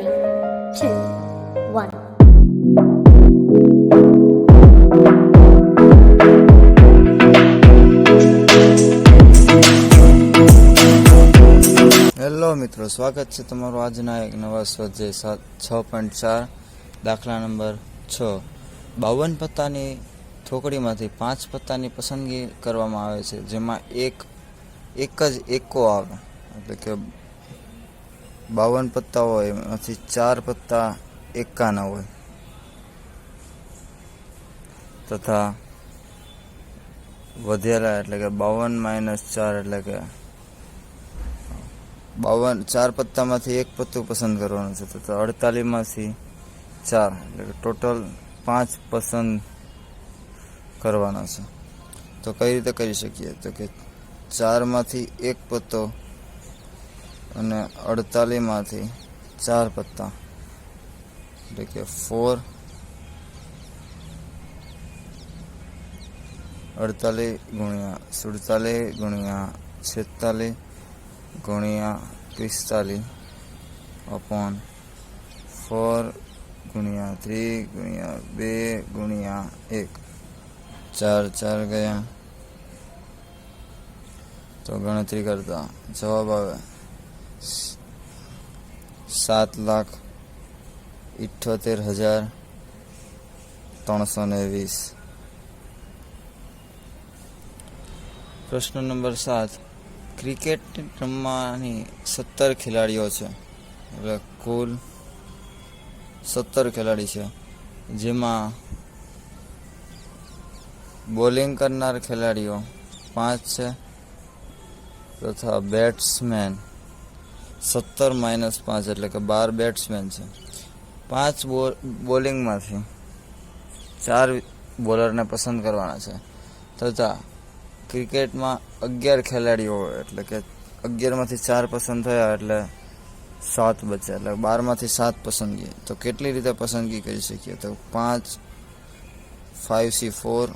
2, 1. Hello મિત્રો, સ્વાગત છે તમારું આજના એક નવા સ્વાધ્યાય 6.4 દાખલા નંબર 6. 52 પત્તાની ઠોકડીમાંથી 5 પત્તાની પસંદગી કરવામાં આવે છે, જેમાં એક જ એકો આવે, એટલે કે 52 પત્તા હોય એમાંથી 4 પત્તા એકાના હોય, તથા વધેલા એટલે કે 52 - 4 એટલે કે 4 પત્તામાંથી એક પત્તું પસંદ કરવાનું છે, તથા 48માંથી 4 એટલે કે ટોટલ 5 પસંદ કરવાના છે. તો કઈ રીતે કરી શકીએ? તો કે 4માંથી એક પત્તો અને 48માંથી 4 પત્તા એટલે કે 4 48 ગુણ્યા 47 ગુણ્યા 46 ગુણ્યા 45 અપોન 4 ગુણ્યા 3 ગુણ્યા 2 ગુણ્યા 1, 4 4 ગયા. તો ગણતરી કરતા જવાબ આવે 7,78,320. પ્રશ્ન નંબર 7. ક્રિકેટ રમવાની 17 ખેલાડીઓ છે, એટલે કુલ 17 ખેલાડી છે, જેમાં બોલિંગ કરનાર ખેલાડીઓ 5 છે, તથા બેટ્સમેન 17 - 5 એટલે કે 12 બેટ્સમેન છે. 5 બોલિંગમાંથી 4 બોલરને પસંદ કરવાના છે, તથા ક્રિકેટમાં 11 ખેલાડીઓ હોય, એટલે કે 11માંથી 4 પસંદ થયા એટલે 7 બચ્યા, એટલે 12માંથી 7 પસંદગી. તો કેટલી રીતે પસંદગી કરી શકીએ? તો 5 5C4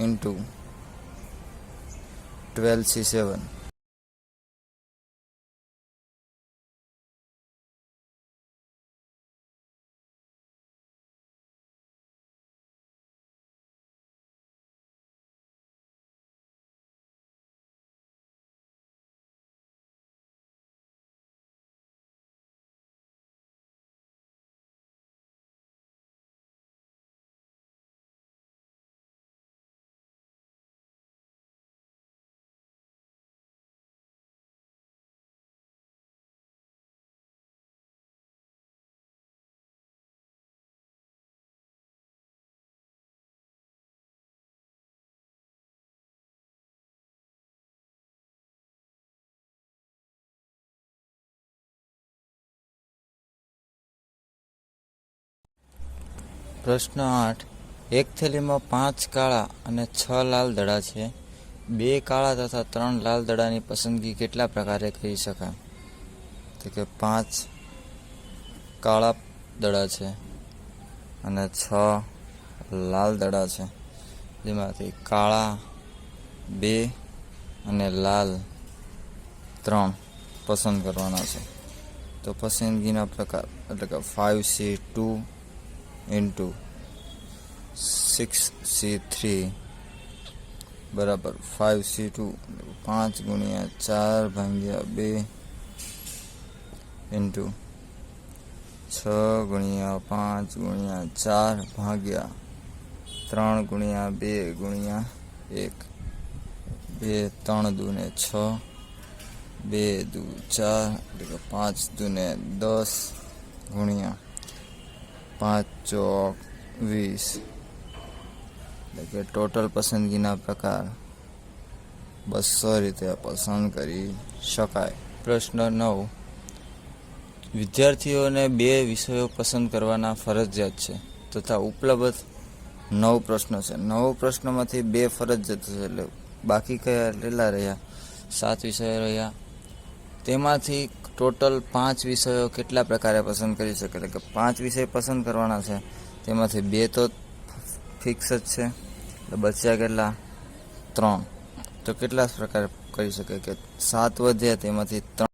into 12C7. પ્રશ્ન 8. એક થેલીમાં 5 કાળા અને 6 લાલ દડા છે. 2 કાળા તથા 3 લાલ દડાની પસંદગી કેટલા પ્રકારે કરી શકાય? તો કે 5 કાળા દડા છે અને 6 લાલ દડા છે, જેમાંથી કાળા 2 અને લાલ 3 પસંદ કરવાના છે. તો પસંદગીના પ્રકાર એટલે કે 5C2 into 6C3 બરાબર 5C2 5 ગુણ્યા 4 ભાગ્યા 2 into 6 ગુણ્યા 5 ગુણ્યા 4 ભાગ્યા 3 ગુણ્યા 2 ગુણ્યા 1, 2 3 દુ ને 6, 2 દુ 4 એટલે કે 5 દુ ને 10 ગુણ્યા 5 ચોક 20, એટલે કે ટોટલ પસંદગીના પ્રકાર 200 રીતે પસંદ કરી શકાય. પ્રશ્ન 9. વિદ્યાર્થીઓને 2 વિષયો પસંદ કરવાના ફરજિયાત છે, તથા ઉપલબ્ધ 9 પ્રશ્નો છે. 9 પ્રશ્નોમાંથી 2 ફરજિયાત છે, એટલે બાકી કયા કેટલા રહ્યા? 7 વિષયો રહ્યા. તેમાંથી ટોટલ 5 વિષયો કેટલા પ્રકારે પસંદ કરી શકે? એટલે કે 5 વિષય પસંદ કરવાના છે, તેમાંથી 2 તો ફિક્સ જ છે, એટલે બચ્યા કેટલા? 3. તો કેટલા પ્રકારે કરી શકે? કે 7 વધ્યા, તેમાંથી 3